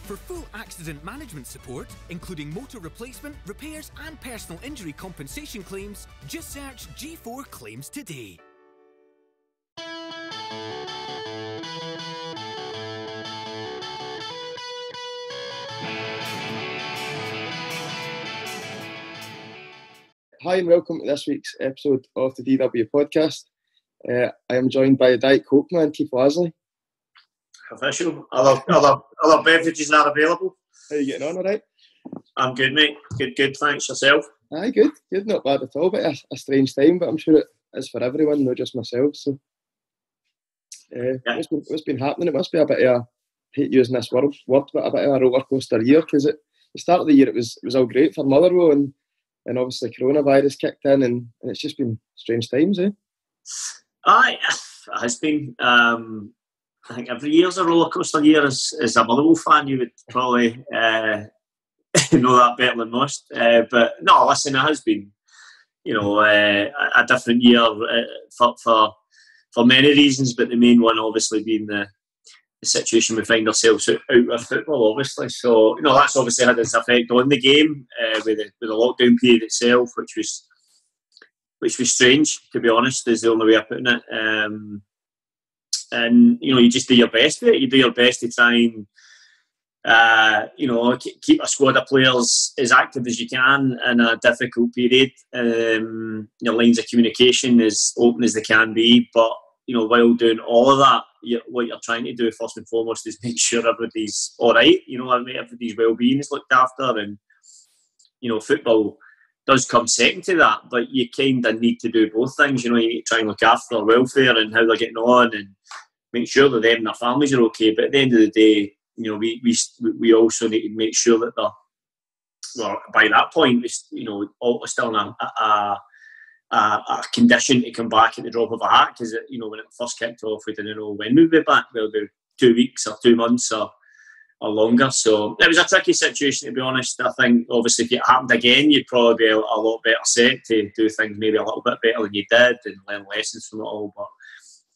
For full accident management support, including motor replacement, repairs and personal injury compensation claims, just search G4 Claims today. Hi and welcome to this week's episode of the DW podcast. I am joined by a Diet Coke man, Keith Lasley. Official. Other beverages are available. How are you getting on, alright? I'm good, mate. Good. Thanks. Yourself? Aye, good. Not bad at all. But a strange time, but I'm sure it is for everyone, not just myself. So, what's been happening? It must be a bit of I hate using this word, but a bit of a roller coaster year, because at the start of the year it was all great for Motherwell, and obviously coronavirus kicked in, and it's just been strange times, eh? Aye, it has been. I think every year's a roller coaster year. As a Motherwell fan, you would probably know that better than most. But no, listen, it has been, a different year for many reasons. But the main one, obviously, being the situation we find ourselves out of football, obviously. So that's obviously had its effect on the game with the lockdown period itself, which was strange, to be honest, is the only way of putting it. And you just do your best with it. You do your best to try and keep a squad of players as active as you can in a difficult period. Your lines of communication as open as they can be, but while doing all of that, what you're trying to do first and foremost is make sure everybody's all right. Everybody's well-being is looked after, and football does come second to that. But you kind of need to do both things. You need to try and look after their welfare and how they're getting on, and make sure that them and their families are okay. But at the end of the day, we also need to make sure that by that point, we're still in a condition to come back at the drop of a hat, because when it first kicked off, we didn't know when we'd be back. Whether it be 2 weeks or 2 months or longer. So it was a tricky situation, to be honest. I think obviously if it happened again, you'd probably be a lot better set to do things maybe a little bit better than you did and learn lessons from it all. But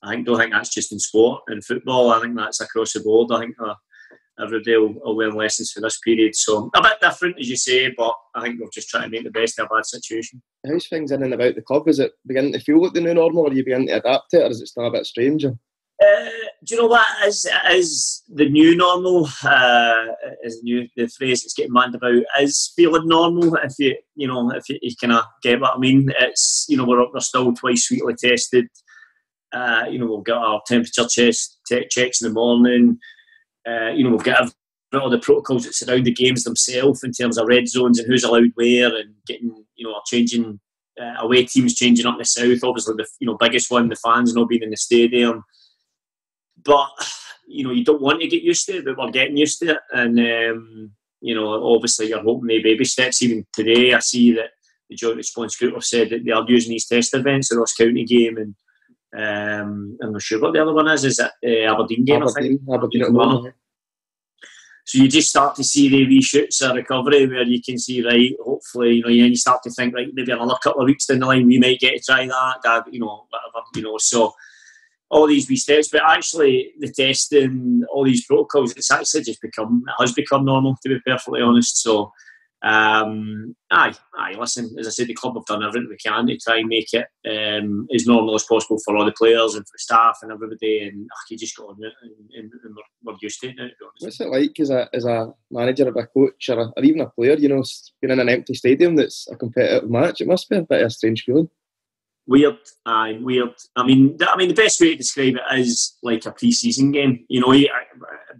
I don't think that's just in sport and football. I think that's across the board. I think everybody will learn lessons for this period. So a bit different, as you say, but I think we're just trying to make the best of a bad situation. How's things in and about the club? Is it beginning to feel like the new normal, or are you beginning to adapt to it, or is it still a bit strange? Do you know what is the new normal? The phrase that's getting manned about is feeling normal. If you kind of get what I mean. It's we're still twice weekly tested. We've got our temperature checks in the morning. We've got all the protocols that surround the games themselves in terms of red zones and who's allowed where, and getting changing away teams changing up in the south. Obviously, the biggest one, the fans not being in the stadium. But you don't want to get used to it, but we're getting used to it. And obviously, you're hoping the baby steps. Even today, I see that the joint response group have said that they are using these test events, the Ross County game, and I'm not sure what the other one is. Is it Aberdeen game? Aberdeen at the moment. So you just start to see the reshoots of recovery where you can see, right, hopefully, you start to think, right, maybe another couple of weeks down the line we might get to try that, whatever, so all these wee steps. But actually the testing, all these protocols, it's actually has become normal, to be perfectly honest. So listen, as I said, the club have done everything we can to try and make it as normal as possible for all the players and for the staff and everybody, and you just got on it, and we're used to it now, to be honest. What's it like as a manager or a coach or even a player, being in an empty stadium that's a competitive match? It must be a bit of a strange feeling. Weird. I mean, the best way to describe it is like a pre-season game,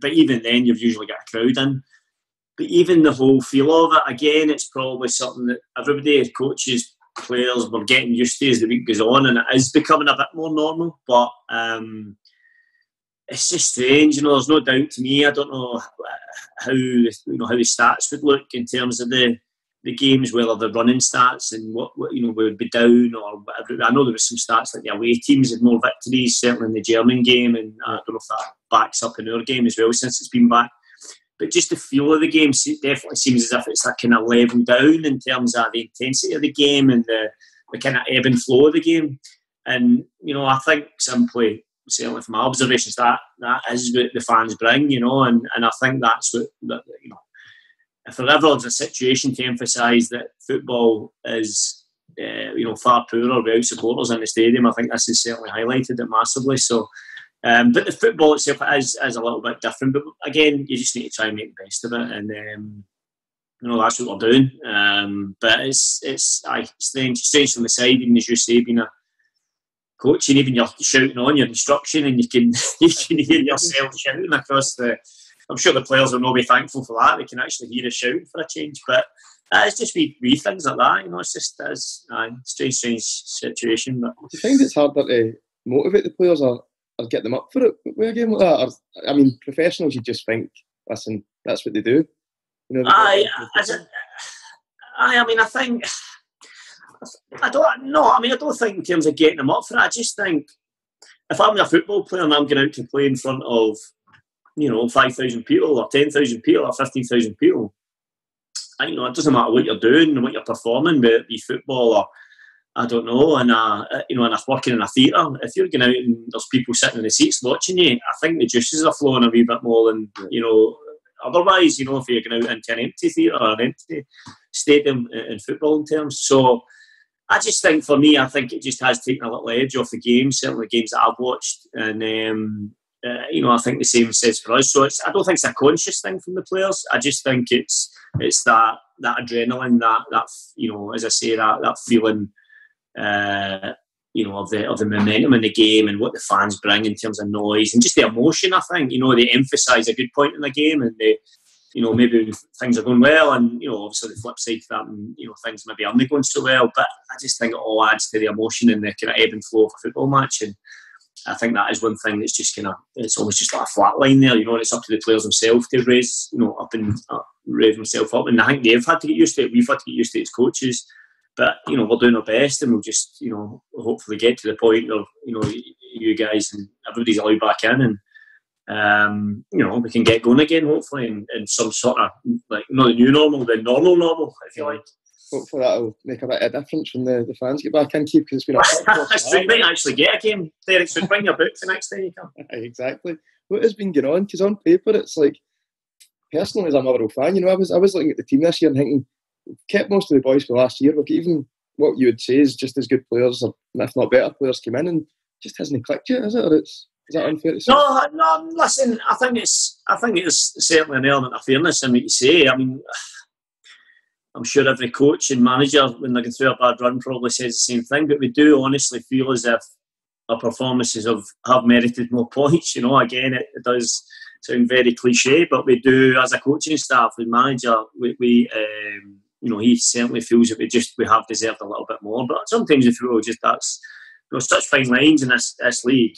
but even then you've usually got a crowd in. But even the whole feel of it, again, it's probably something that everybody, coaches, players, we're getting used to as the week goes on, and it is becoming a bit more normal. But it's just strange, there's no doubt to me. I don't know how the stats would look in terms of the games, whether the running stats and what would be down or whatever. I know there was some stats like the away teams had more victories, certainly in the German game, and I don't know if that backs up in our game as well since it's been back. But just the feel of the game definitely seems as if it's a kind of level down in terms of the intensity of the game and the kind of ebb and flow of the game. And, I think simply certainly from my observations, that is what the fans bring, you know, and I think that's what, you know, if there ever was a situation to emphasise that football is, you know, far poorer without supporters in the stadium, I think this has certainly highlighted it massively. So, but the football itself is a little bit different. But again, you just need to try and make the best of it, and you know, that's what we're doing. But it's strange from the side, even as you say, being a coach, and even you're shouting on your instruction, and you can hear yourself shouting across the. I'm sure the players will not be thankful for that. They can actually hear us shouting for a change, but it's just wee things like that. You know, it's just a strange situation. But do you find it's harder to motivate the players or get them up for it with a game like that? Or, I mean, professionals, you just think, listen, that's what they do. You know, I don't think in terms of getting them up for it. I just think if I'm a football player and I'm going out to play in front of, you know, 5,000 people or 10,000 people or 15,000 people, you know, it doesn't matter what you're doing and what you're performing, whether it be football or, I don't know, and you know, and working in a theatre. If you're going out and there's people sitting in the seats watching you, I think the juices are flowing a wee bit more than, you know, otherwise, you know, if you're going out into an empty theatre or an empty stadium in football terms. So I just think, for me, I think it just has taken a little edge off the game, certainly the games that I've watched, and you know, I think the same says for us. So I don't think it's a conscious thing from the players. I just think it's that adrenaline, that you know, as I say, that feeling, you know, of the momentum in the game and what the fans bring in terms of noise and just the emotion. I think, you know, they emphasise a good point in the game, and they, you know, maybe things are going well, and, you know, obviously the flip side to that, and, you know, things maybe aren't going so well. But I just think it all adds to the emotion and the kind of ebb and flow of a football match. And I think that is one thing that's just kind of, it's almost just like a flat line there, you know, and it's up to the players themselves to raise, you know, rev themselves up. And I think they've had to get used to it. We've had to get used to it as coaches. But, you know, we're doing our best, and we'll just, you know, hopefully get to the point of, you know, you guys and everybody's allowed back in, and, you know, we can get going again, hopefully, in some sort of, like, not the new normal, the normal, if you like. Hopefully that'll make a bit of difference when the fans get back in, Keith, because it's been a That's true. You might actually get a game, Derek, so bring your book the next time you come. Exactly. What has been going on? Because on paper, it's like, personally, as a Motherwell fan, you know, I was looking at the team this year and thinking, we've kept most of the boys for last year. We've got even what you would say is just as good players, or if not better players, come in, and just hasn't clicked yet, is it? Or is that unfair to say? No. Listen, I think it's certainly an element of fairness in what you say. I mean, I'm sure every coach and manager, when they're going through a bad run, probably says the same thing. But we do honestly feel as if our performances have merited more points. You know, again, it does sound very cliche, but we do, as a coaching staff and manager, we you know, he certainly feels that we have deserved a little bit more. But sometimes you feel just that's, you know, such fine lines in this league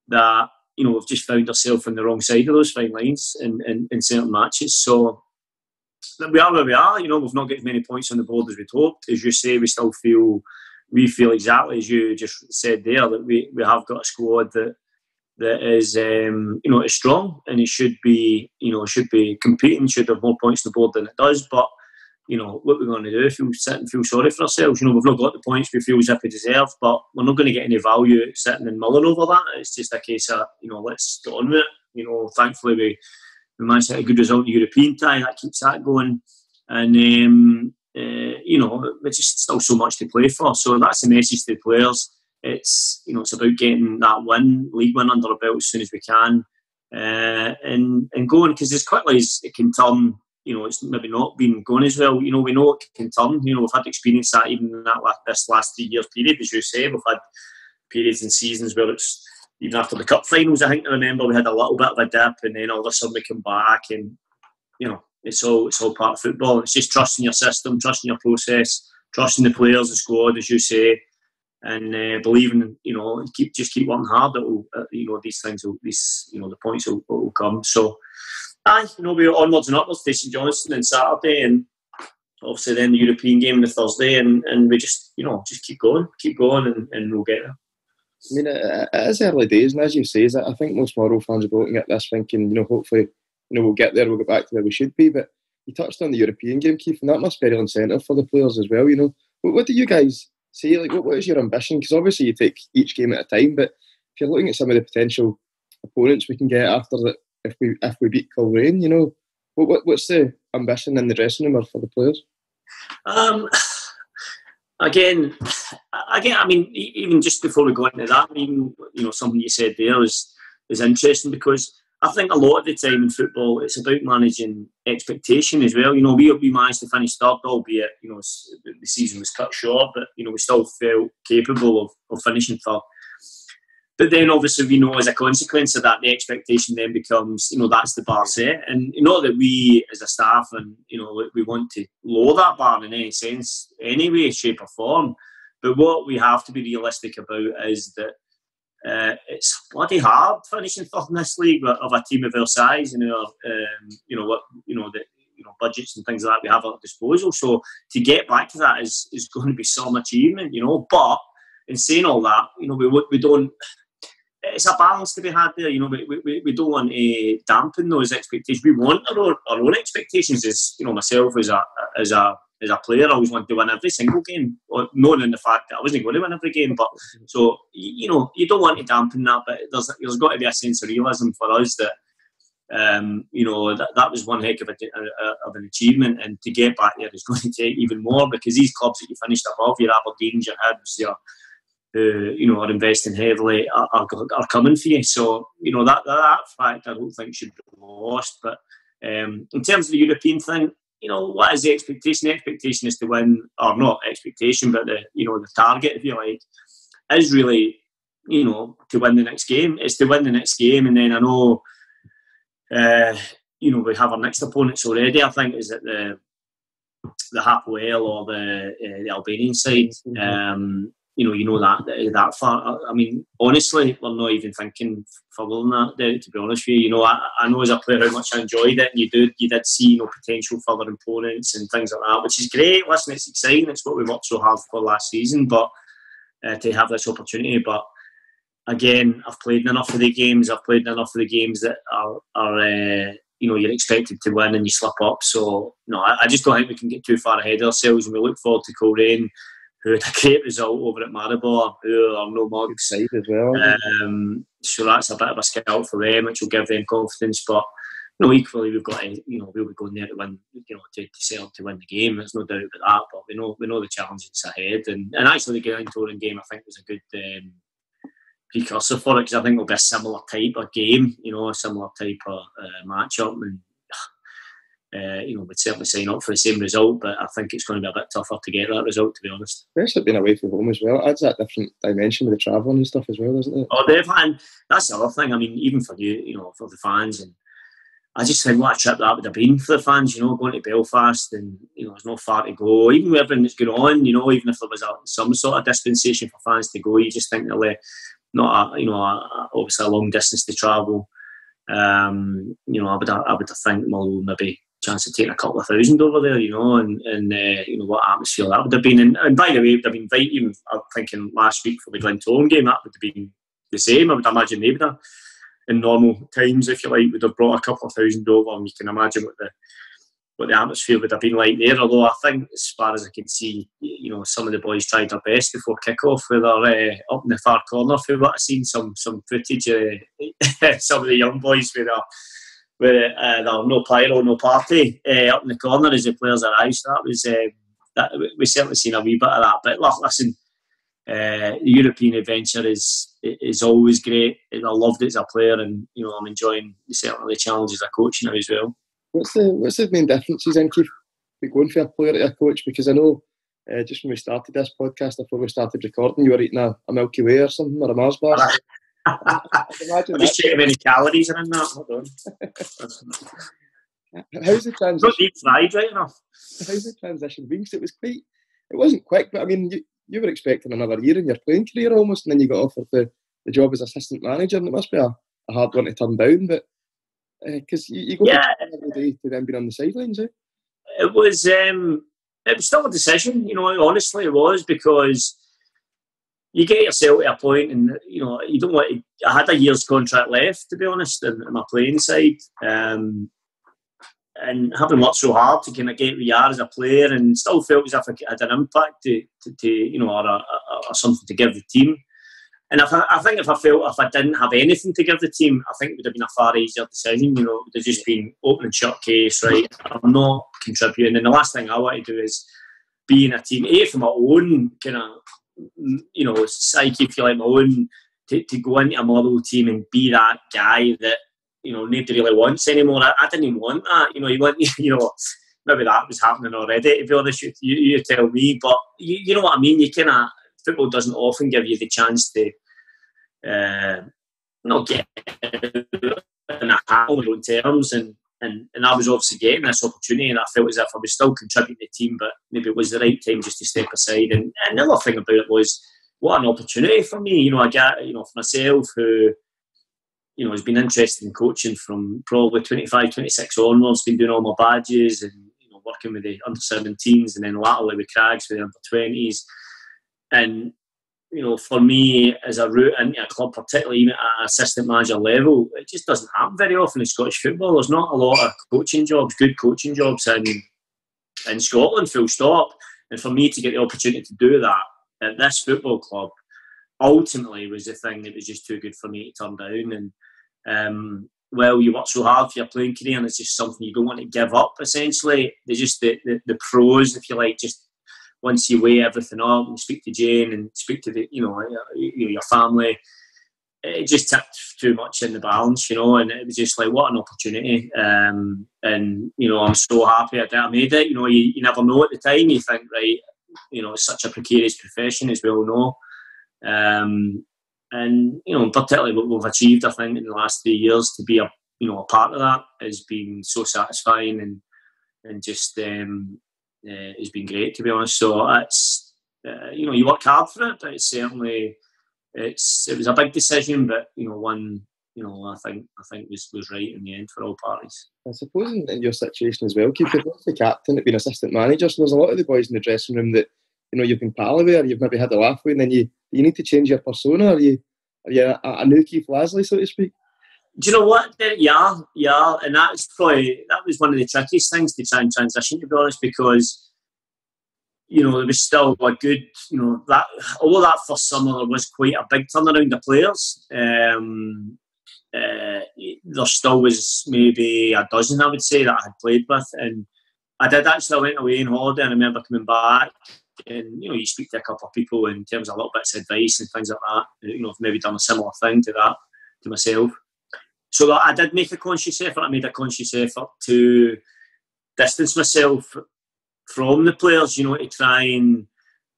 that, you know, we've just found ourselves on the wrong side of those fine lines in certain matches. So we are where we are. You know, we've not got as many points on the board as we'd hoped. As you say, we feel exactly as you just said there, that we have got a squad that is, you know, is strong, and it should be, you know, should be competing, should have more points on the board than it does. But, you know, what we're going to do if we sit and feel sorry for ourselves? You know, we've not got the points we feel as if we deserve, but we're not going to get any value sitting and mulling over that. It's just a case of, you know, let's get on with it. You know, thankfully we managed to get a good result in the European tie, that keeps that going, and you know, there's just still so much to play for. So that's the message to the players. It's, you know, it's about getting that league win under our belt as soon as we can, and going, because as quickly as it can turn, you know, it's maybe not been going as well. You know, we know it can turn. You know, we've had experience that even in this last 3 years period, as you say. We've had periods and seasons where it's, even after the cup finals, I think I remember, we had a little bit of a dip, and then all of a sudden we come back, and, you know, it's all part of football. It's just trusting your system, trusting your process, trusting the players, the squad, as you say, and believing, you know, just keep working hard. That will, you know, these things will, you know, the points will come. So, you know, we're onwards and upwards to St Johnstone on Saturday, and obviously then the European game on the Thursday, and we just, you know, just keep going, and we'll get there. I mean, it is early days, and as you say, I think most Motherwell fans are looking at this thinking, you know, hopefully, you know, we'll get there, we'll get back to where we should be. But you touched on the European game, Keith, and that must be a real incentive for the players as well. You know, what do you guys say? Like, what is your ambition? Because obviously you take each game at a time, but you're looking at some of the potential opponents we can get after that, if we beat Coleraine, you know, what's the ambition in the dressing room or for the players? Again, I mean, even just before we go into that, even, you know, something you said there is interesting, because I think a lot of the time in football, it's about managing expectation as well. You know, we managed to finish third, albeit, you know, the season was cut short, but, you know, we still felt capable of finishing third. But then, obviously, we know as a consequence of that, the expectation then becomes, you know, that's the bar set. And not that we, as a staff, and, you know, we want to lower that bar in any sense, any way, shape or form. But what we have to be realistic about is that it's bloody hard finishing third in this league of a team of our size, and budgets and things like that we have at our disposal. So to get back to that is going to be some achievement, you know. But in saying all that, you know, we don't. It's a balance to be had there, you know. We don't want to dampen those expectations. We want our own expectations. As you know, myself as a player, I always wanted to win every single game, knowing the fact that I wasn't going to win every game. But so, you know, you don't want to dampen that. But there's got to be a sense of realism for us that, you know, that was one heck of an achievement, and to get back there is going to take even more, because these clubs that you finished above, your Aberdeens, your Hibs, your you know, are investing heavily, are coming for you. So, you know, that fact I don't think should be lost. But in terms of the European thing, you know, what is the expectation? The expectation is to win, or not expectation, but the target, if you like, is really, you know, to win the next game. It's to win the next game, and then I know, you know, we have our next opponents already. I think is at the Hapoel or the Albanian side. You know that far. I mean, honestly, we're not even thinking further than that, to be honest with you. You know, I know as a player how much I enjoyed it, and you did see, you know, potential further opponents and things like that, which is great. Listen, it's exciting. It's what we worked so hard for last season, but to have this opportunity. But again, I've played enough of the games. I've played enough of the games that are you know, you're expected to win and you slip up. So, no, I just don't think we can get too far ahead of ourselves, and we look forward to Coleraine, who had a great result over at Motherwell, who are no mugs. Side as well. So that's a bit of a skill for them, which will give them confidence. But, you know, equally we've got to, you know, we'll be going there to win, you know, to set up to win the game. There's no doubt about that. But we know the challenges ahead, and actually the Glentoran game I think was a good precursor for it, because I think it'll be a similar type of game, you know, a similar type of match-up, and you know, we'd certainly sign up for the same result, but I think it's going to be a bit tougher to get that result, to be honest. Especially being away from home as well, it adds that different dimension with the travelling and stuff as well, doesn't it? Oh, definitely, and that's the other thing. I mean, even for you know, for the fans, and I just think what a trip that would have been for the fans, you know, going to Belfast, and, you know, there's no far to go. Even with everything that's going on, you know, even if there was some sort of dispensation for fans to go, you just think they'll obviously a long distance to travel. You know, I would think Motherwell maybe chance of taking a couple of thousand over there, you know, and you know, what atmosphere that would have been. And by the way, would have been right. Even I'm thinking last week for the Glentoran game, that would have been the same. I would imagine they would have, in normal times, if you like, would have brought a couple of thousand over, and you can imagine what the atmosphere would have been like there. Although I think, as far as I can see, you know, some of the boys tried their best before kick-off, where they're up in the far corner. If I've seen some footage of some of the young boys with there no pyro, no party up in the corner as the players arrived. So that was that we certainly seen a wee bit of that. But look, listen, the European adventure is always great. I loved it as a player, and, you know, I'm enjoying certainly the challenges as a coach now as well. What's the main differences in, Keith, going from a player to a coach? Because I know just when we started this podcast, before we started recording, you were eating a Milky Way or something, or a Mars bar. I'm just checking how many calories are in that. Hold on. How's the transition? Not deep fried right enough. How's the transition been? Because it wasn't quick, but I mean, you were expecting another year in your playing career almost, and then you got offered the job as assistant manager, and it must be a hard one to turn down. But because you go every day to then being on the sidelines, eh? It was still a decision, you know. Honestly, it was, because you get yourself to a point, and, you know, you don't want to. I had a year's contract left, to be honest, in my playing side, and having worked so hard to kind of get where you are as a player, and still felt as if I had an impact to you know, or something to give the team. And I think if I didn't have anything to give the team, I think it would have been a far easier decision. You know, it would have just been open and shut case, right? I'm not contributing. And the last thing I want to do is be in a team, for my own kind of, you know, psyche, if you like, my own, to go into a Motherwell team and be that guy that, you know, nobody really wants anymore. I didn't even want that. You know, you want, you know, maybe that was happening already, to be honest. You tell me. But you know what I mean? You kind of, football doesn't often give you the chance to not get in a hat on your own terms, and I was obviously getting this opportunity, and I felt as if I was still contributing to the team, but maybe it was the right time just to step aside. And another thing about it was, what an opportunity for me. You know, I got, you know, for myself, who, you know, has been interested in coaching from probably 25, 26 onwards, been doing all my badges and, you know, working with the under-17s, and then latterly with Crags with the under-20s. And, you know, for me, as a route into a club, particularly even at an assistant manager level, it just doesn't happen very often in Scottish football. There's not a lot of coaching jobs, good coaching jobs in Scotland, full stop. And for me to get the opportunity to do that at this football club, ultimately was the thing that was just too good for me to turn down. And well, you work so hard for your playing career, and it's just something you don't want to give up, essentially. There's just the pros, if you like, just once you weigh everything up and speak to Jane and speak to the, you know, your family, it just tipped too much in the balance, you know, and it was just like, what an opportunity. And, you know, I'm so happy that I made it. You know, you never know at the time. You think, right, you know, it's such a precarious profession, as we all know. And, you know, particularly what we've achieved, I think, in the last 3 years, to be a part of that has been so satisfying, and just it's been great, to be honest. So it's, you know, you work hard for it, but it's certainly, it was a big decision, but, you know, one, you know, I think was right in the end for all parties. I suppose in your situation as well, Keith, you've the captain, you've been assistant manager, so there's a lot of the boys in the dressing room that, you know, you've been pal with, or you've maybe had a laugh with, and then you need to change your persona. Are you a new Keith Lasley, so to speak? Do you know what? Yeah, and that was one of the trickiest things to try and transition, to be honest, because, you know, there was still a good, you know, that although that first summer there was quite a big turnaround of players, there still was maybe a dozen, I would say, that I had played with, and I went away on holiday, and I remember coming back, and, you know, you speak to a couple of people in terms of little bits of advice and things like that, you know, I've maybe done a similar thing to that, to myself. So I did make a conscious effort. I made a conscious effort to distance myself from the players, you know, to try and,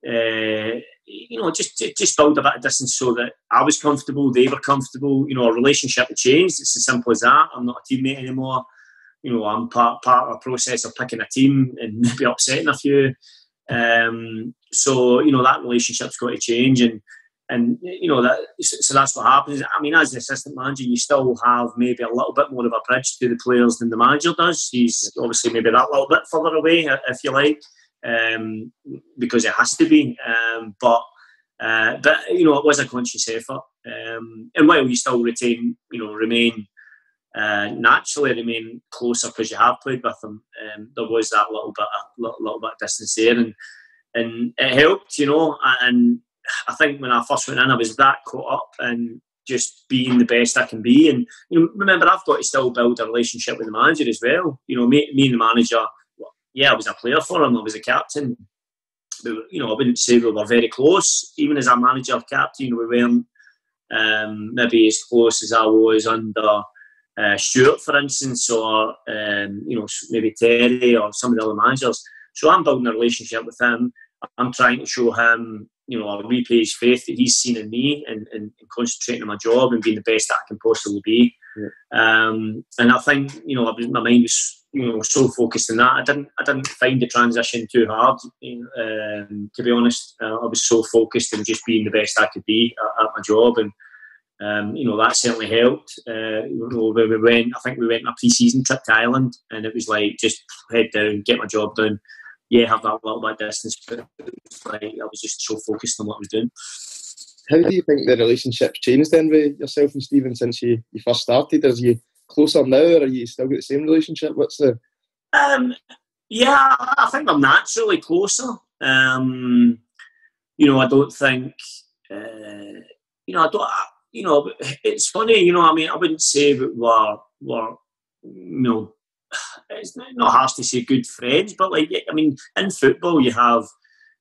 you know, just build a bit of distance so that I was comfortable, they were comfortable. You know, our relationship had changed. It's as simple as that. I'm not a teammate anymore. You know, I'm part of a process of picking a team and maybe upsetting a few. So, you know, that relationship's got to change, and you know, so that's what happens. I mean, as the assistant manager, you still have maybe a little bit more of a bridge to the players than the manager does. He's obviously maybe that little bit further away, if you like, because it has to be. But you know, it was a conscious effort, and while you still remain closer because you have played with them, there was that little bit of distance there, and it helped, you know. And I think when I first went in, I was that caught up in just being the best I can be. And, you know, remember, I've got to still build a relationship with the manager as well. You know, me and the manager, I was a player for him, I was a captain. But, you know, I wouldn't say we were very close. Even as a manager or captain, we weren't maybe as close as I was under Stuart, for instance, or, you know, maybe Terry or some of the other managers. So I'm building a relationship with him. I'm trying to show him, you know, I'll repay his faith that he's seen in me, and concentrating on my job and being the best that I can possibly be. Yeah. And I think, you know, my mind was, you know, so focused on that. I didn't find the transition too hard, to be honest. I was so focused on just being the best I could be at my job, and you know, that certainly helped. You know, I think we went on a pre-season trip to Ireland, and it was like, just head down, get my job done. Yeah, have that little bit of distance, but it was like I was just so focused on what I was doing. How do you think the relationship's changed then with yourself and Stephen since you first started? Are you closer now, or are you still got the same relationship? What's the... Yeah, I think I'm naturally closer. You know, I don't think... I don't. It's funny. I mean, I wouldn't say that we're it's not harsh to say good friends, but I mean, in football you have.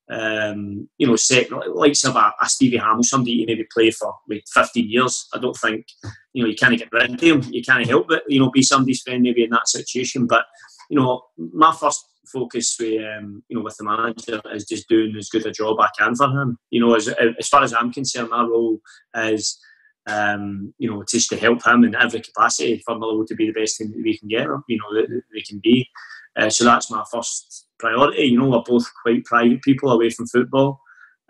Likes of a Stevie Hamill, somebody you maybe play for 15 years. I don't think you can't get rid of him. You can't help it. Be somebody's friend maybe in that situation. But my first focus with the manager is just doing as good a job I can for him. As far as I'm concerned, my role is just to help him in every capacity for Motherwell to be the best team that we can get. That they can be. So that's my first priority. We're both quite private people away from football,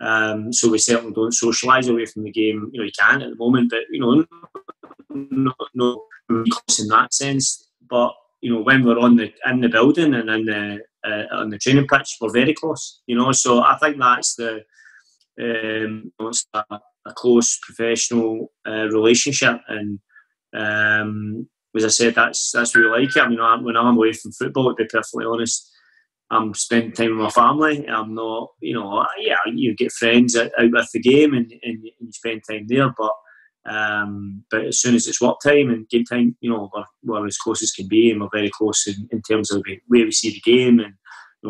so we certainly don't socialise away from the game. You can at the moment, but no close in that sense. But when we're in the building and on the training pitch, we're very close. So I think that's it's a close professional relationship, and as I said, that's really like it. I mean, when I'm away from football, to be perfectly honest, I'm spending time with my family. I'm not, you get friends out with the game and you spend time there. But as soon as it's work time and game time, we're as close as can be, and we're very close in terms of the way we see the game and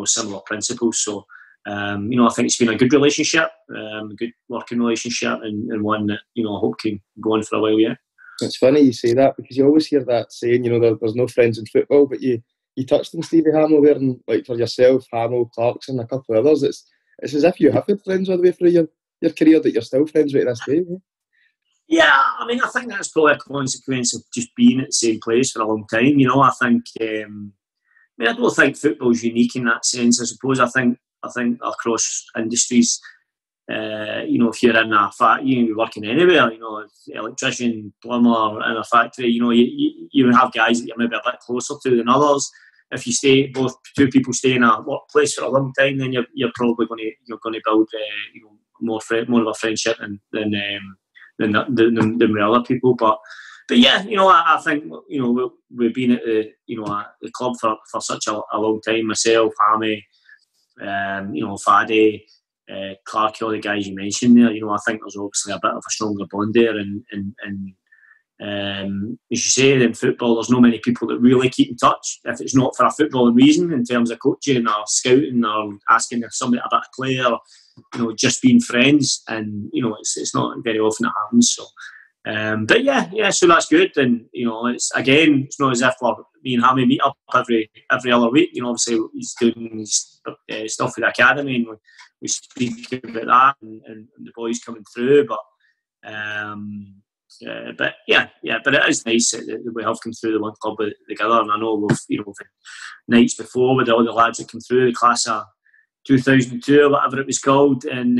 similar principles. So I think it's been a good relationship, a good working relationship, and one that I hope can go on for a while yet. It's funny you say that, because you always hear that saying, there's no friends in football, but you touched on Stevie Hamill there, and for yourself, Hamill, Clarkson, a couple of others, it's as if you have been friends all the way through your career, that you're still friends with this day. Yeah, I mean, I think that's probably a consequence of just being at the same place for a long time. I think, I don't think football's unique in that sense. I suppose I think across industries, if you're in a factory, you're working anywhere, electrician, plumber, in a factory, you have guys that you're maybe a bit closer to than others. If you two people stay in a workplace for a long time, then you're probably going to build more of a friendship than with other people. But yeah, I think we've been at the club for such a long time. Myself, Hammy, Faddy, Clark, all the guys you mentioned there. I think there's obviously a bit of a stronger bond there, and as you say, in football, there's not many people that really keep in touch if it's not for a footballing reason, in terms of coaching or scouting or asking if somebody about a player, just being friends, and it's not very often it happens. So, but yeah, so that's good, and it's not as if me and Hammy meet up every other week. Obviously he's doing his stuff with the academy, and we speak about that, and the boys coming through, but it is nice that we have come through the one club together, and I know we've had nights before with all the lads that come through the class of 2002 or whatever it was called, and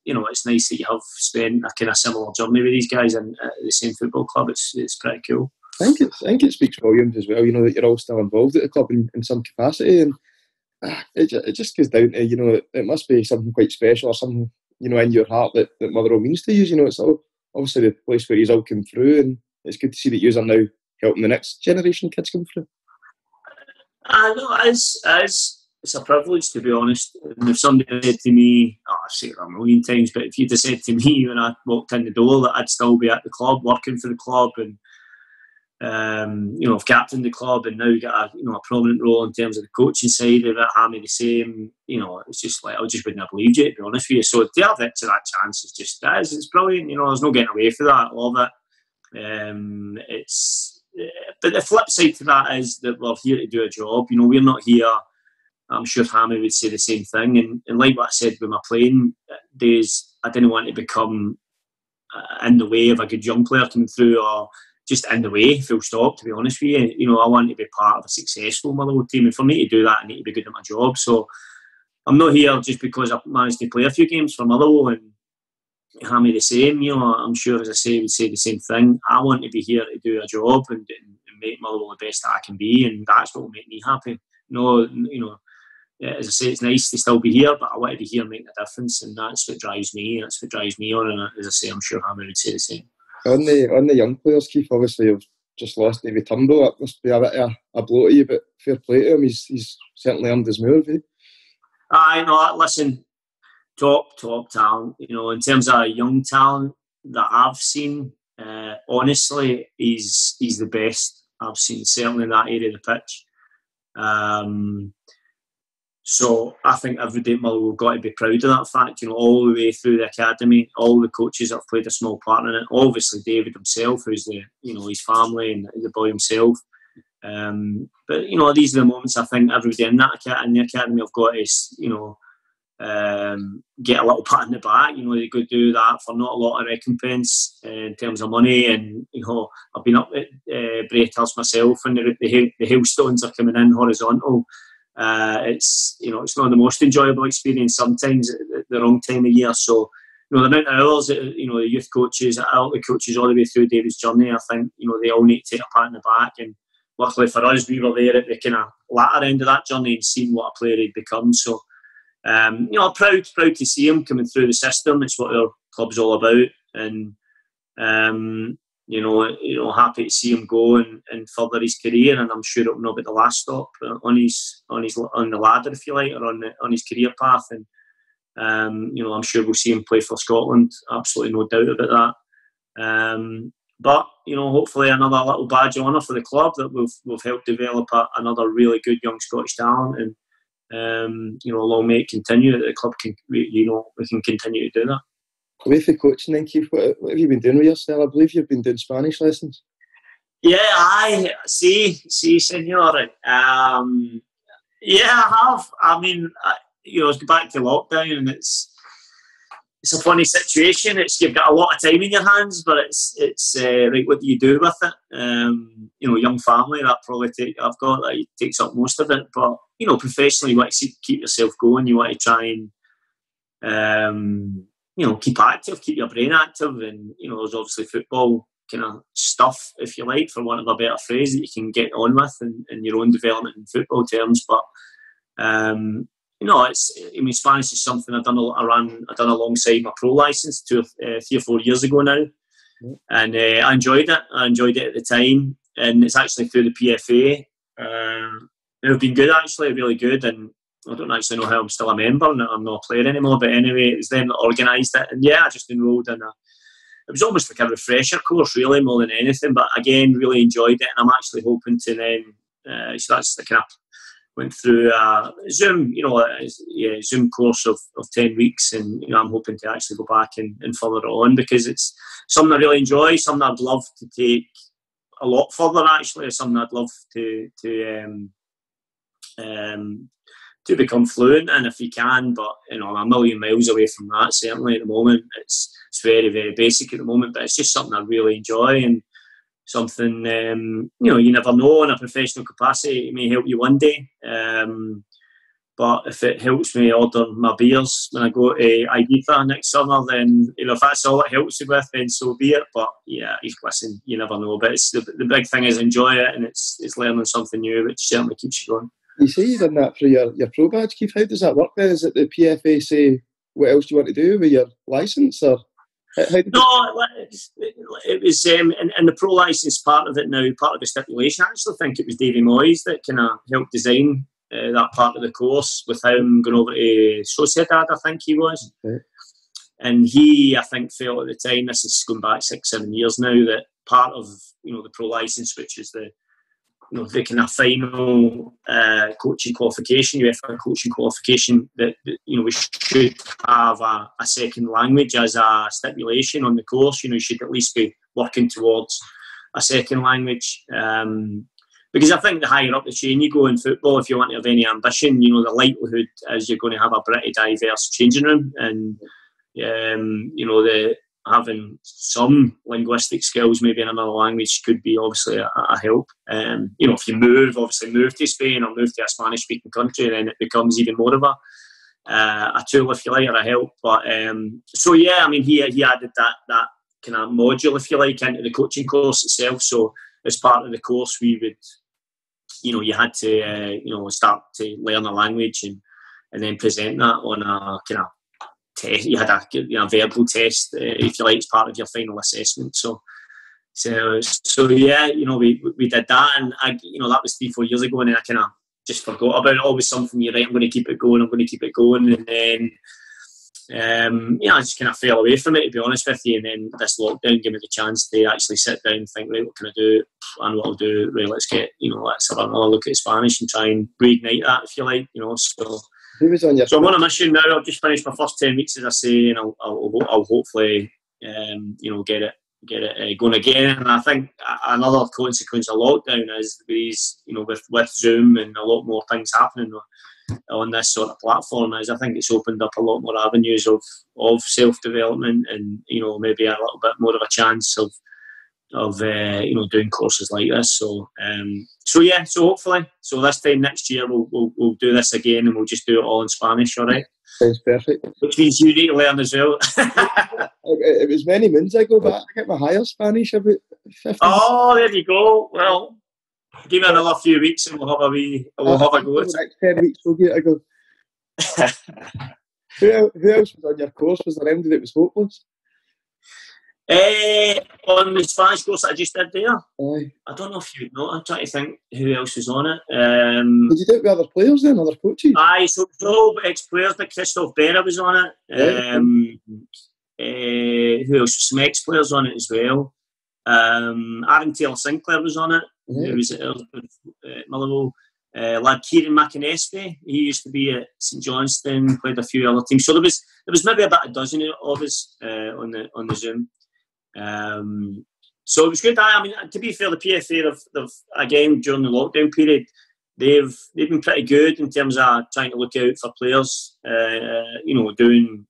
it's nice that you have spent a kind of similar journey with these guys in the same football club. It's pretty cool. I think it speaks volumes as well, that you're all still involved at the club in some capacity, and it just goes down to, it must be something quite special, or something, in your heart that Motherwell means to you. It's all obviously the place where you've all come through, and it's good to see that you are now helping the next generation of kids come through. No, it's a privilege, to be honest. And if somebody said to me, I've said it a million times, but if you'd have said to me when I walked in the door that I'd still be at the club, working for the club, and I've captained the club, and now got a prominent role in terms of the coaching side of it, Hammy the same, it's just like, I just wouldn't have believed you, to be honest with you. So to have it to that chance is just, it's brilliant. There's no getting away from that. I love it. But the flip side to that is that we're here to do a job. We're not here, I'm sure Hammy would say the same thing, and like what I said with my playing days, I didn't want to become in the way of a good young player coming through, or just in the way, full stop, to be honest with you. I want to be part of a successful Motherwell team, and for me to do that, I need to be good at my job. So I'm not here just because I've managed to play a few games for Motherwell, and Hammy the same. I'm sure, as I say, would say the same thing. I want to be here to do a job and make Motherwell the best that I can be, and that's what will make me happy. As I say, it's nice to still be here, but I want to be here making a difference, and that's what drives me. That's what drives me on, and as I say, I'm sure Hammy would say the same. On the young players, Keith, obviously you've just lost David Turnbull. It must be a bit of a blow to you, but fair play to him. He's certainly earned his move. I know. Listen, top talent. In terms of young talent, I've seen, honestly, he's the best I've seen, certainly in that area of the pitch. So I think everybody at Motherwell got to be proud of that fact. All the way through the academy, all the coaches have played a small part in it. Obviously, David himself, who's his family and the boy himself. But these are the moments I think everybody in the academy have got to get a little pat in the back. They could do that for not a lot of recompense in terms of money. And I've been up at Braithurst myself, and the hailstones are coming in horizontal. It's not the most enjoyable experience sometimes at the wrong time of year. So the amount of hours that the youth coaches, adult coaches, all the way through David's journey, I think they all need to take a pat in the back. And luckily for us, we were there at the kind of latter end of that journey and seeing what a player he'd become. So proud to see him coming through the system. It's what our club's all about, and happy to see him go and further his career. And I'm sure it'll not be the last stop on the ladder, if you like, or on his career path. And I'm sure we'll see him play for Scotland. Absolutely no doubt about that. But hopefully another little badge of honour for the club that we've helped develop another really good young Scottish talent. And long may it continue, that the club can, we can continue to do that. Away from coaching then, Keith, what have you been doing with yourself? I believe you've been doing Spanish lessons. Yeah, I see, senor. I have. I mean, it's back to lockdown, and it's a funny situation. You've got a lot of time in your hands, but it's right. What do you do with it? Young family, that probably takes up most of it. But professionally, you want to keep yourself going. You want to try and keep active, keep your brain active, and there's obviously football kind of stuff, if you like, for want of a better phrase, that you can get on with in your own development in football terms. But Spanish is something I've done alongside my pro license 3 or 4 years ago now, and I enjoyed it. I enjoyed it at the time, and it's actually through the PFA. It's been good, actually, really good. And I don't actually know how I'm still a member and I'm not a player anymore, but anyway, it was them that organised it. And I just enrolled in it was almost like a refresher course, really, more than anything. But again, really enjoyed it, and I'm actually hoping to then, so that's the kind of, went through a Zoom, Zoom course of 10 weeks, and I'm hoping to actually go back and further it on, because it's something I really enjoy, something I'd love to take a lot further, actually, something I'd love to become fluent in if you can. But I'm a million miles away from that, certainly at the moment. It's very, very basic at the moment, but it's just something I really enjoy, and something you never know in a professional capacity. It may help you one day, but if it helps me order my beers when I go to Ibiza next summer, then if that's all it helps you with, then so be it. But listen, you never know. But it's the big thing is enjoy it, and it's learning something new, which certainly keeps you going. You say you've done that for your pro badge, Keith. How does that work then? Is it the PFA say what else do you want to do with your licence, or no? It was and the pro licence part of it now, part of the stipulation. I actually think it was Davy Moyes that kind of helped design that part of the course with him going over to Sociedad, I think he was. Okay. And he, I think, felt at the time, this is going back 6-7 years now, that part of the pro licence, which is the kind of final coaching qualification, UEFA coaching qualification, that we should have a second language as a stipulation on the course. You should at least be working towards a second language. Because I think the higher up the chain you go in football, if you want to have any ambition, the likelihood is you're going to have a pretty diverse changing room, and having some linguistic skills, maybe in another language, could be obviously a help. If you move to Spain or move to a Spanish-speaking country, then it becomes even more of a tool, if you like, or a help. But he added that kind of module, if you like, into the coaching course itself. So as part of the course, we would, you had to, start to learn a language and then present that on a kind of test. You had a verbal test, if you like, as part of your final assessment. So yeah, we did that, and that was 3-4 years ago, and then I kind of just forgot about it. Always something you're right, I'm going to keep it going, and then I just kind of fell away from it, to be honest with you. And then this lockdown gave me the chance to actually sit down and think, right, what can I do? And what I'll do, right, let's have another look at Spanish and try and reignite that, if you like, So, who was on your? So I'm on a mission now. I've just finished my first 10 weeks, as I say, and I'll hopefully, get it going again. And I think another consequence of lockdown is these, with Zoom and a lot more things happening on this sort of platform, is I think it's opened up a lot more avenues of self-development and, maybe a little bit more of a chance of doing courses like this. So hopefully, this time next year we'll do this again, and we'll just do it all in Spanish. All right. Sounds perfect. Which means you need to learn as well. It was many moons ago, but I get my higher Spanish about 15. Oh, there you go. Well, give me another few weeks and we'll have a go at it. Next 10 weeks we'll give it a go. Who else was on your course? Was there anybody that was hopeless? On the Spanish course that I just did there, Aye. I don't know if you know. I'm trying to think who else was on it. Did you do it with other players then, other coaches? Aye, so no ex-players, but Christoph Berra was on it. Who else? Some ex-players on it as well. Aaron Taylor Sinclair was on it. Who was at Motherwell. Lad Kieran McInnesby, he used to be at St Johnstone, played a few other teams. So there was maybe about a dozen of us on the Zoom. So it was good. I mean, to be fair, the PFA have again during the lockdown period, they've been pretty good in terms of trying to look out for players. Doing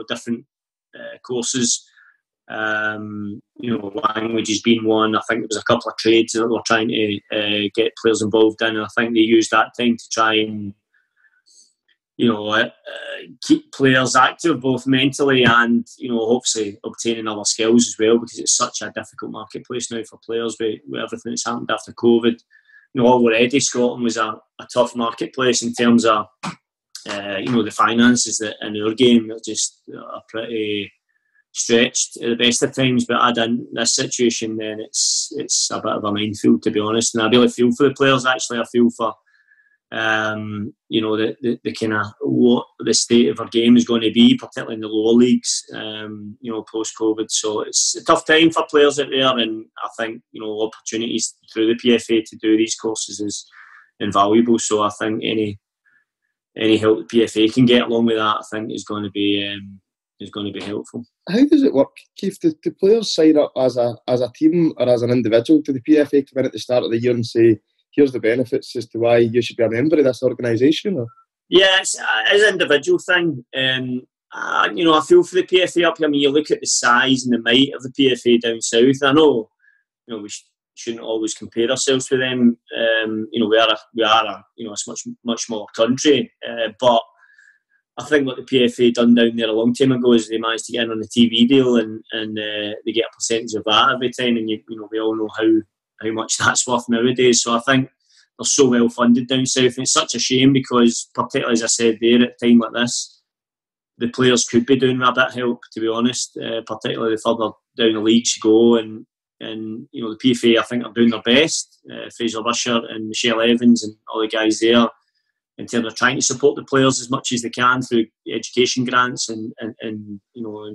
different courses. Language has been one. I think there was a couple of trades that they were trying to get players involved in, and I think they used that time to try and keep players active both mentally and hopefully obtaining other skills as well, because it's such a difficult marketplace now for players with everything that's happened after COVID. Already Scotland was a tough marketplace in terms of the finances that in our game are pretty stretched at the best of times, but add in this situation, then it's a bit of a minefield, to be honest. And I really feel for the players. Actually, I feel for the kind of what the state of our game is going to be, particularly in the lower leagues, post COVID. So it's a tough time for players out there, and I think opportunities through the PFA to do these courses is invaluable. So I think any help the PFA can get along with that, I think is going to be helpful. How does it work, Keith? Do players sign up as a team or as an individual? Do the PFA come in at the start of the year and say, here's the benefits as to why you should be a member of this organisation? Yeah, it's an individual thing. I feel for the PFA up here. I mean, you look at the size and the might of the PFA down south. I know, we shouldn't always compare ourselves with them. We are a much smaller country, but I think what the PFA done down there a long time ago is they managed to get in on the TV deal, and they get a percentage of that every time. And we all know how much that's worth nowadays. So I think they're so well funded down south, and it's such a shame because, particularly as I said there, at a time like this, the players could be doing a bit of help, to be honest. Particularly the further down the leagues you go, and the PFA I think are doing their best. Fraser Rusher and Michelle Evans and all the guys there, in terms of trying to support the players as much as they can through education grants and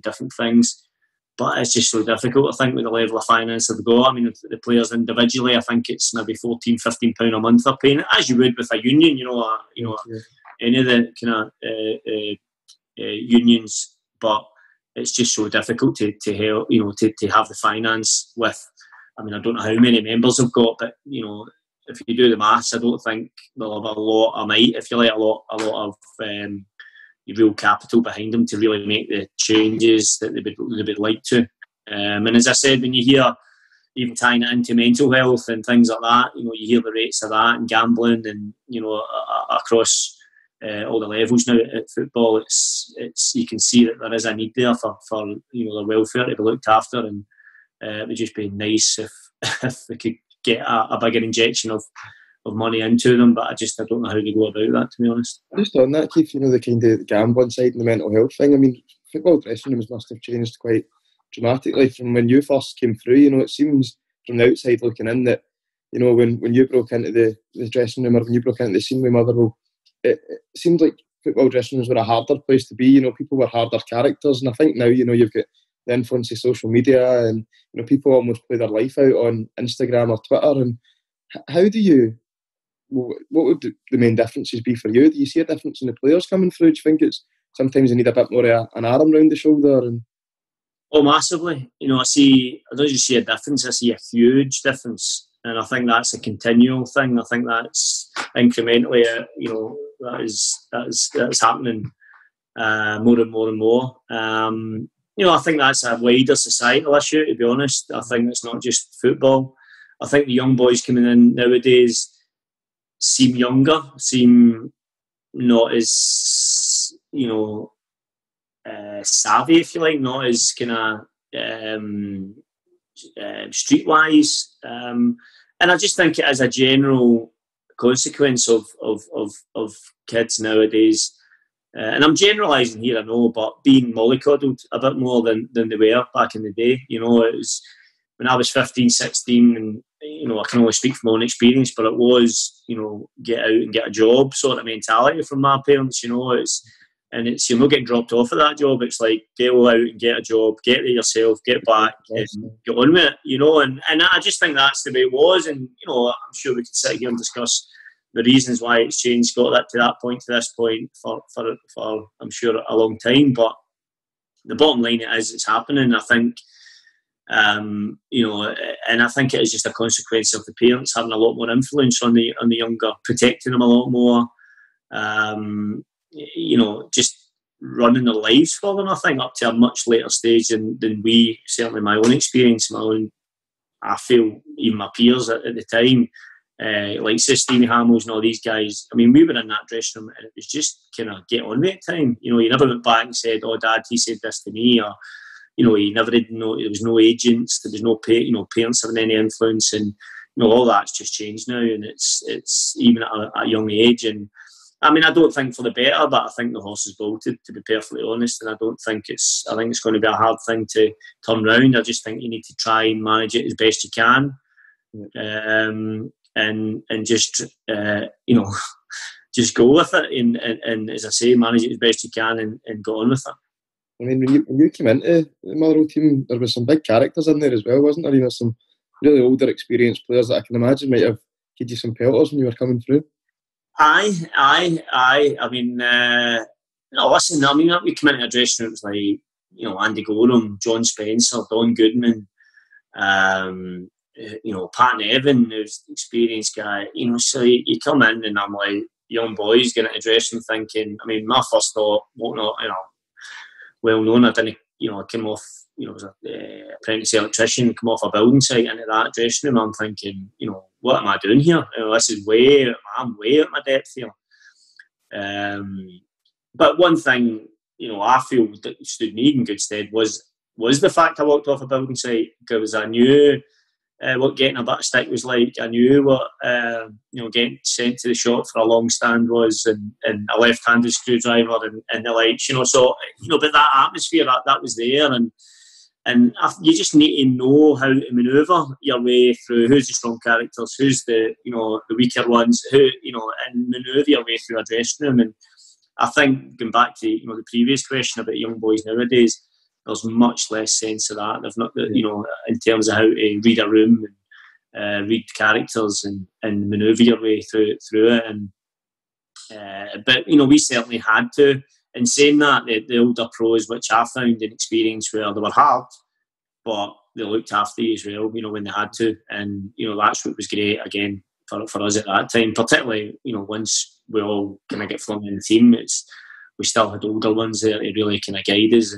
different things. But it's just so difficult, I think, with the level of finance they've got. I mean, the players individually, I think it's maybe £14, £15 a month they're paying, as you would with a union, any of the kind of unions. But it's just so difficult to help, to have the finance with. I mean, I don't know how many members they've got, but if you do the maths, I don't think they'll have a lot of might, if you like, a lot of real capital behind them to really make the changes that they would like to. And as I said, when you hear even tying it into mental health and things like that, you hear the rates of that and gambling, and across all the levels now at football, it's you can see that there is a need there for their welfare to be looked after, and it would just be nice if they could get a bigger injection of money into them, but I don't know how to go about that, to be honest. Just on that, Keith, the kind of gambling side and the mental health thing, I mean, football dressing rooms must have changed quite dramatically from when you first came through. It seems from the outside looking in that, when you broke into the dressing room, or when you broke into the scene with Motherwell, it seemed like football dressing rooms were a harder place to be. You know, people were harder characters, and I think now, you know, you've got the influence of social media, and you know, people almost play their life out on Instagram or Twitter. And how do you? What would the main differences be for you? Do you see a difference in the players coming through? Do you think it's sometimes they need a bit more of an arm round the shoulder? And oh, massively. You know, I don't just see a difference. I see a huge difference, and I think that's a continual thing. I think that's incrementally, you know, that is happening more and more and more. You know, I think that's a wider societal issue, to be honest. I think it's not just football. I think the young boys coming in nowadays seem younger, seem not as, you know, savvy, if you like, not as kind of streetwise. And I just think it is a general consequence of kids nowadays. And I'm generalising here, I know, but being mollycoddled a bit more than they were back in the day. You know, it was when I was 15, 16, and, you know, I can only speak from my own experience, but it was, you know, get out and get a job sort of mentality from my parents, you know. It's you're not getting dropped off of that job. It's like, go out and get a job, get it yourself, get back, and get on with it, you know. And I just think that's the way it was. And, you know, I'm sure we could sit here and discuss the reasons why it's changed, got that to that point, to this point, for I'm sure a long time. But the bottom line is, it's happening. I think, you know, and I think it is just a consequence of the parents having a lot more influence on the younger, protecting them a lot more. You know, just running their lives for them, I think, up to a much later stage than we, certainly my own experience, I feel, even my peers at the time, like Stevie Hamills and all these guys, I mean, we were in that dressing room and it was just kind of get on with it time. You know, you never went back and said, oh, Dad, he said this to me, or, you know, you never did know, there was no agents, there was no parents having any influence, and, you know, all that's just changed now, and it's even at a young age. And I mean, I don't think for the better, but I think the horse is bolted, to be perfectly honest, and I think it's going to be a hard thing to turn round. I just think you need to try and manage it as best you can, and just you know, just go with it, and as I say, manage it as best you can, and go on with it. I mean, when you came into the Motherwell team, there was some big characters in there as well, wasn't there? You know, some really older, experienced players that I can imagine might have given you some pelters when you were coming through. Aye. I mean, no, listen, I mean, we come into a dressing room, it was like, you know, Andy Gorham, John Spencer, Don Goodman, you know, Pat Nevin, who's an experienced guy, you know, so you come in and I'm like, young boys getting into a dressing room thinking, I mean, my first thought, you know, well known, I didn't, you know, I came off, you know, as an apprentice electrician, come off a building site into that dressing room, I'm thinking, you know, what am I doing here? You know, this is I'm way at my depth here. But one thing, you know, I feel that stood me in good stead was the fact I walked off a building site, because I knew what getting a bit of stick was like. I knew what you know, getting sent to the shop for a long stand was, and a left-handed screwdriver and the likes, you know. So, you know, but that atmosphere that was there, and you just need to know how to manoeuvre your way through who's the strong characters, who's the, you know, the weaker ones, who, you know, and manoeuvre your way through a dressing room. And I think, going back to, you know, the previous question about young boys nowadays, there's much less sense of that. They've not, you know, in terms of how to read a room and read characters and manoeuvre your way through it. And but, you know, we certainly had to. In saying that, the older pros, which I found in experience, where they were hard, but they looked after you as well, you know, when they had to. And, you know, that's what was great, again, for us at that time. Particularly, you know, once we all kind of get flung in the team, we still had older ones there to really kind of guide us.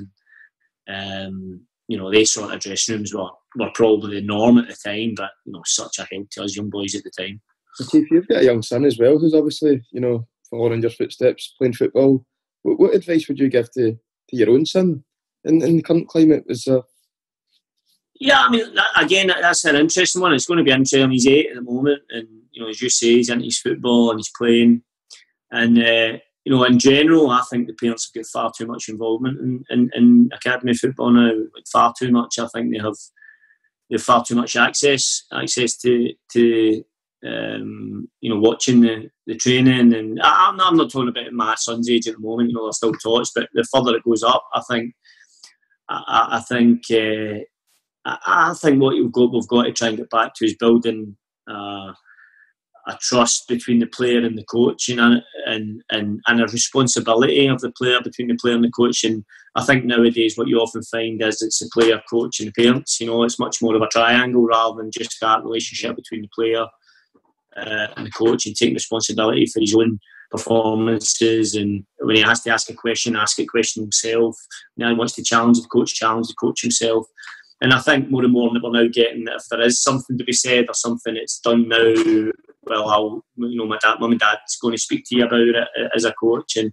And, you know, they sort of dressing rooms were probably the norm at the time, but, you know, such a help to us young boys at the time. Keith, you've got a young son as well, who's obviously, you know, following your footsteps, playing football. What advice would you give to your own son in the current climate? Yeah, I mean, again, that's an interesting one. It's going to be interesting. He's 8 at the moment, and, you know, as you say, he's into his football and he's playing. And, you know, in general, I think the parents have got far too much involvement in academy football now. Like, far too much. I think they have far too much access to watching the training, and I'm not talking about my son's age at the moment. They're still tots, but the further it goes up, I think what we've got to try and get back to is building a trust between the player and the coach, and a responsibility of the player between the player and the coach. And I think nowadays what you often find is it's the player, coach, and the parents. It's much more of a triangle rather than just that relationship between the player and the coach, and taking responsibility for his own performances. And when he has to ask a question himself. Now he wants to challenge the coach himself. And I think more and more that we're now getting that if there is something to be said or something that's done now, well, mum and dad's going to speak to you about it as a coach. And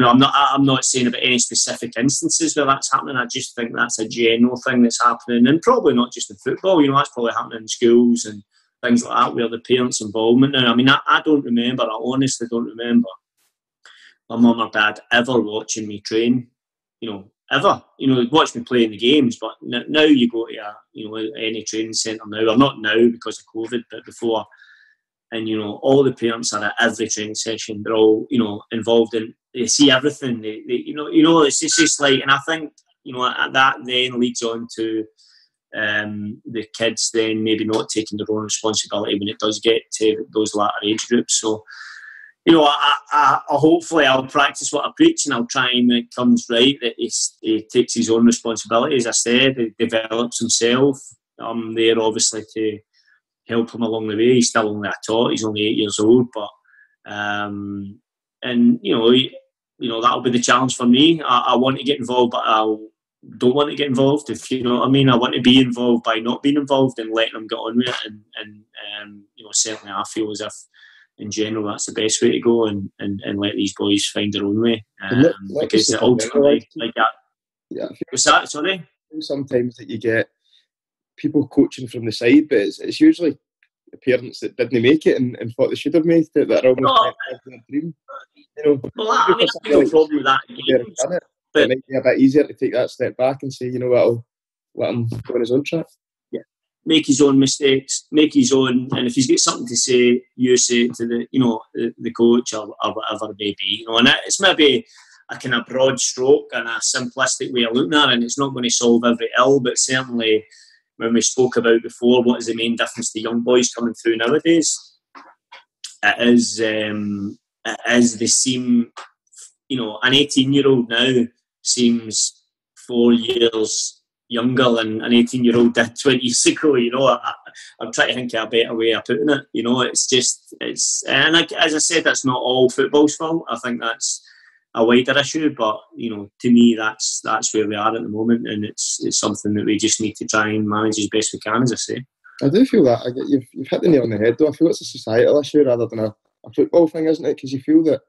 I'm not saying about any specific instances where that's happening. I just think that's a general thing that's happening, and probably not just in football. That's probably happening in schools and things like that, where the parents' involvement now. I mean, I don't remember. I honestly don't remember my mum or dad ever watching me train. Ever. Watch me play in the games, but now you go to any training centre now, or not now because of COVID, but before, and all the parents are at every training session. They're all involved in. They see everything. They it's just like, and I think that then leads on to the kids then maybe not taking their own responsibility when it does get to those latter age groups. So. I hopefully I'll practice what I preach, and I'll try and when it comes right that he takes his own responsibility. As I said, he develops himself. I'm there obviously to help him along the way. He's still only a tot. He's only 8 years old, but that'll be the challenge for me. I want to get involved, but I don't want to get involved. If you know what I mean, I want to be involved by not being involved and letting them get on with it. And certainly I feel as if, in general, that's the best way to go, and let these boys find their own way. Because ultimately, like that. Yeah. What's that? Sorry? Sometimes that you get people coaching from the side, but it's usually the parents that didn't make it and thought they should have made it, that are almost their dream. Well, I mean, I have no problem with that. But it might be a bit easier to take that step back and say, I'll let him go on his own track. Make his own mistakes, make his own, and if he's got something to say, you say it to the coach or whatever it may be. And it's maybe a kind of broad stroke and a simplistic way of looking at it, and it's not going to solve every ill, but certainly when we spoke about before, what is the main difference to young boys coming through nowadays? It is they seem, an 18-year-old now seems 4 years younger than an 18-year-old did 20 years ago. I'm trying to think of a better way of putting it. And as I said, that's not all football's fault. I think that's a wider issue, but to me, that's where we are at the moment, and it's something that we just need to try and manage as best we can, as I say. I do feel that you've hit the nail on the head, though. I feel it's a societal issue rather than a football thing, isn't it? Because you feel that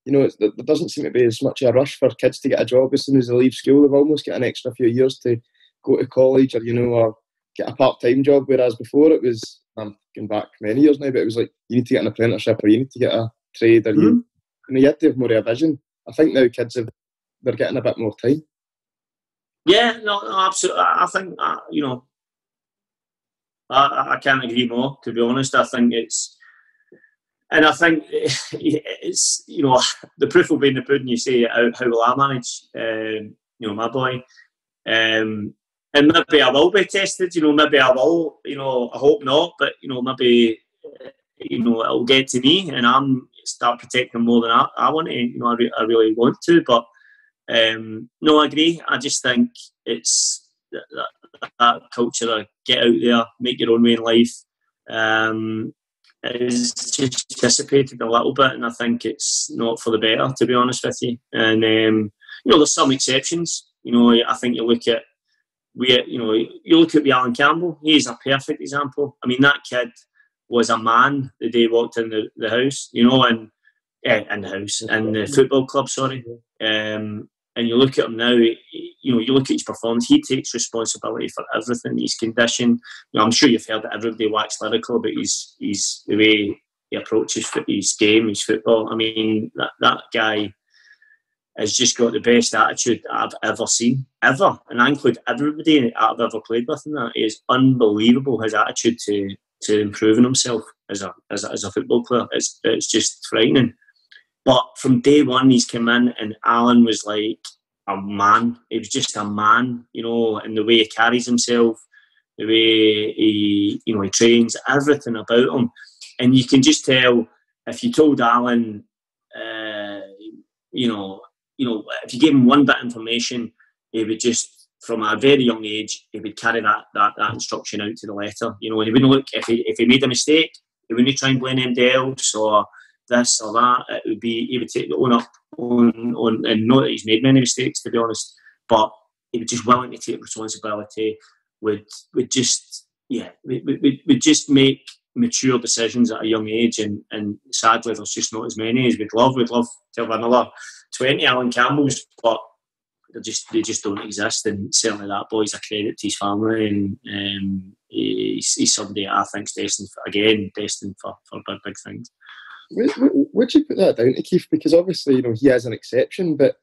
there doesn't seem to be as much a rush for kids to get a job as soon as they leave school. They've almost got an extra few years to go to college or get a part-time job, whereas before it was, I'm going back many years now, but it was like you need to get an apprenticeship or you need to get a trade or you had to have more of a vision. I think now kids they're getting a bit more time. Yeah, no, absolutely. I think I can't agree more, to be honest. I think it's the proof will be in the pudding. You say, how will I manage my boy? And maybe I will be tested, maybe I will, I hope not, but, maybe, it'll get to me and I'm start protecting them more than I want to, I really want to, but, no, I agree. I just think it's that culture of get out there, make your own way in life, is just dissipated a little bit, and I think it's not for the better, to be honest with you. And, there's some exceptions, I think you look at Alan Campbell. He's a perfect example. I mean, that kid was a man the day he walked in the house, in the football club, sorry. And you look at him now, you look at his performance, he takes responsibility for everything, his condition. I'm sure you've heard that everybody wax lyrical about his the way he approaches his game, his football. I mean, that guy has just got the best attitude I've ever seen, ever. And I include everybody I've ever played with in that. It is unbelievable, his attitude to improving himself. as a football player. It's just frightening. But from day one, he's come in, and Alan was like a man. He was just a man, you know, and the way he carries himself, the way he trains, everything about him. And you can just tell if you told Alan, if you gave him one bit of information, he would just, from a very young age, he would carry that instruction out to the letter. You know, and he wouldn't look, if he made a mistake, he wouldn't try and blame anybody else or this or that. It would be, he would take the own up on and know that he's made many mistakes, to be honest, but he was just willing to take responsibility, would just make mature decisions at a young age, and sadly there's just not as many as we'd love. We'd love to have another 20 Alan Campbells, but they just don't exist. And certainly that boy's a credit to his family, and he's somebody I think's destined for big things. Would you put that down to Keith? Because obviously, you know, he is an exception, but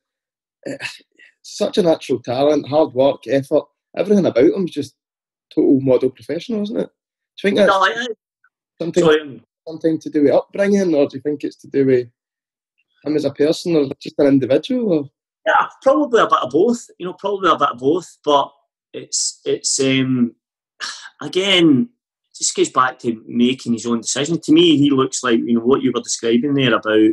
such a natural talent, hard work, effort, everything about him is just total model professional, isn't it? Do you think that's something to do with upbringing, or do you think it's to do with him as a person, or just an individual? Or? Yeah, probably a bit of both. You know, but it's again, it just goes back to making his own decisions. To me, he looks like, you know, what you were describing there about,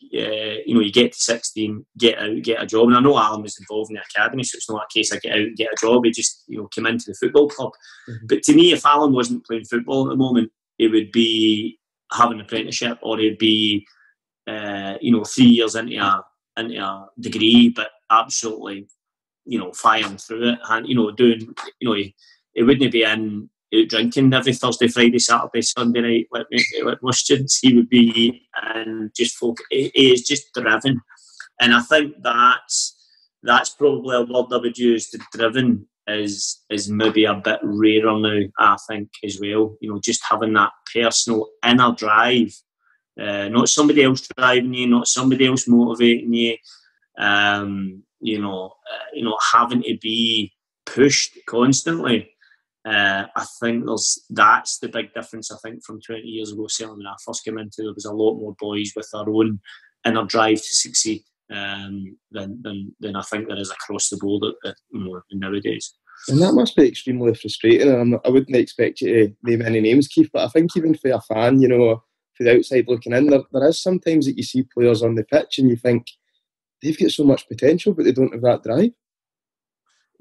you get to 16, get out, get a job. And I know Alan was involved in the academy, so it's not a case of get out and get a job. He just, came into the football club. Mm-hmm. But to me, if Alan wasn't playing football at the moment, it would be having an apprenticeship, or it'd be, 3 years into a degree, but absolutely, firing through it, and doing, he wouldn't be in out drinking every Thursday, Friday, Saturday, Sunday night like most students. He would be in just he is just driven, and I think that's probably a word I would use. The driven is maybe a bit rarer now, I think, as well. Just having that personal inner drive. Not somebody else driving you, not somebody else motivating you. Having to be pushed constantly. I think that's the big difference. I think from 20 years ago, certainly when I first came into, there was a lot more boys with their own inner drive to succeed than I think there is across the board nowadays. And that must be extremely frustrating. And I wouldn't expect you to name any names, Keith, but I think even for a fan, for the outside looking in, there is sometimes that you see players on the pitch and you think they've got so much potential, but they don't have that drive.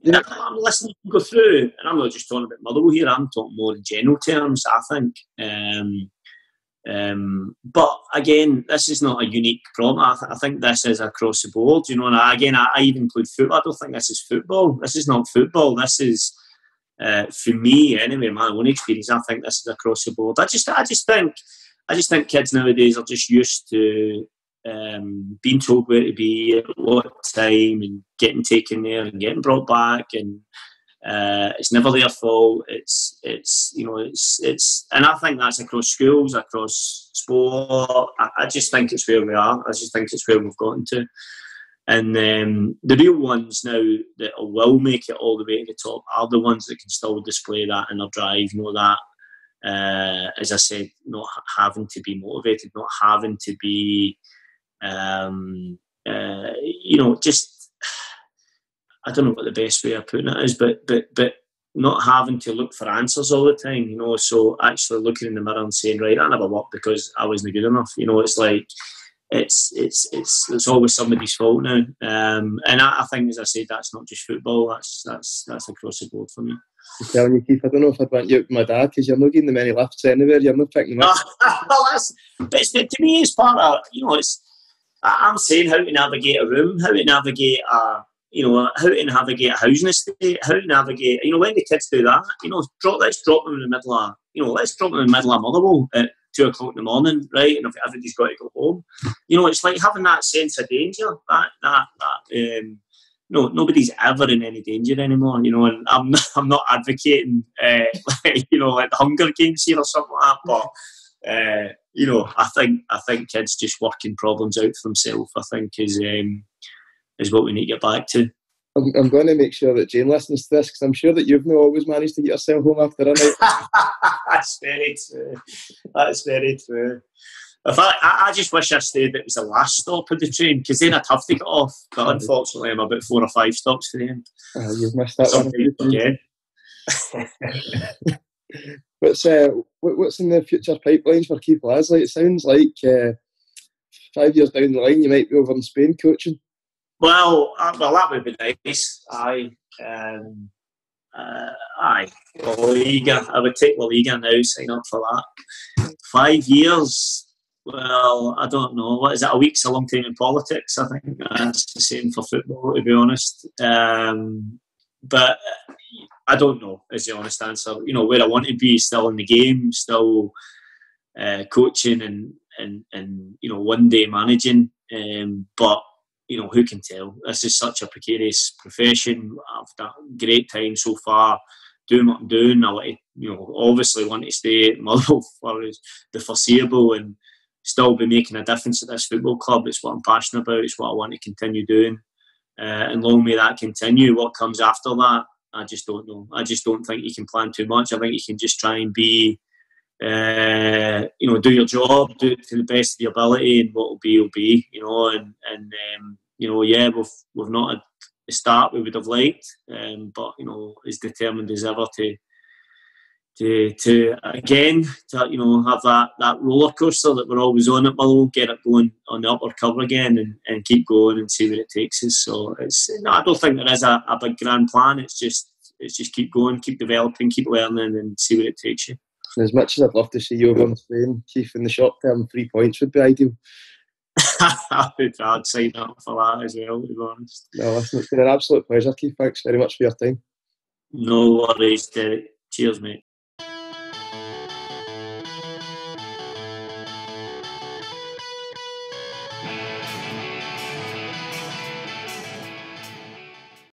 Yeah, I'm listening to go through, and I'm not just talking about Motherwell here, I'm talking more in general terms, I think. But again, this is not a unique problem. I think this is across the board, and I even include football. I don't think this is football. This is not football. This is, for me anyway, my own experience, I think this is across the board. I just think kids nowadays are just used to being told where to be at what time and getting taken there and getting brought back, and it's never their fault. It's and I think that's across schools, across sport. I just think it's where we are. I just think it's where we've gotten to. And the real ones now that will make it all the way to the top are the ones that can still display that inner drive, that. As I said, not having to be motivated, not having to be, just, I don't know what the best way of putting it is, but not having to look for answers all the time, so actually looking in the mirror and saying, right, I never worked because I wasn't good enough, it's like, it's always somebody's fault now, and I think, as I said, that's not just football, that's across the board for me. I'm telling you, Keith, I don't know if I'd want you out with my dad, because you're not getting the many lifts anywhere, you're not picking them up. But to me, it's part of, I'm saying how to navigate a room, how to navigate a housing estate, how to navigate, when the kids do that, let's drop them in the middle of Motherwell at 2 o'clock in the morning, right? And if everybody's got to go home, it's like having that sense of danger, no, nobody's ever in any danger anymore, and I'm not advocating, like the Hunger Games here or something like that, but, I think kids just working problems out for themselves, I think, is what we need to get back to. I'm going to make sure that Jane listens to this, because I'm sure that you've not always managed to get yourself home after a night. That's very true. That's very true. In fact, I just wish I stayed. It was the last stop of the train, because then I'd have to get off. But unfortunately, I'm about 4 or 5 stops to the end. You've missed that one. What's in the future pipelines for Keith Lasley? It sounds like 5 years down the line, you might be over in Spain coaching. Well, that would be nice. Aye. La Liga. I would take La Liga now, sign up for that. 5 years, well, I don't know. What is it? A week's a long time in politics, I think. That's the same for football, to be honest. But I don't know, is the honest answer. You know, where I want to be, still in the game, still coaching and you know, one day managing. But you know, who can tell? This is such a precarious profession. I've done a great time so far doing what I'm doing. I want to, you know, obviously want to stay at Motherwell for the foreseeable and still be making a difference at this football club. It's what I'm passionate about. It's what I want to continue doing. And long may that continue. What comes after that, I just don't know. I just don't think you can plan too much. I think you can just try and be, you know, do your job, do it to the best of your ability, and what will be, you know. And you know, yeah, we've not had the start we would have liked, but you know, as determined as ever to again, to, you know, have that roller coaster that we're always on at Motherwell, get it going on the upward curve again, and keep going and see where it takes us. So no, I don't think there is a big grand plan. It's just keep going, keep developing, keep learning, and see where it takes you. And as much as I'd love to see you over in Spain, Keith, in the short term, 3 points would be ideal. I'd sign up for that as well, to be honest. No, listen, it's been an absolute pleasure, Keith. Thanks very much for your time. No worries, Derek. Cheers, mate.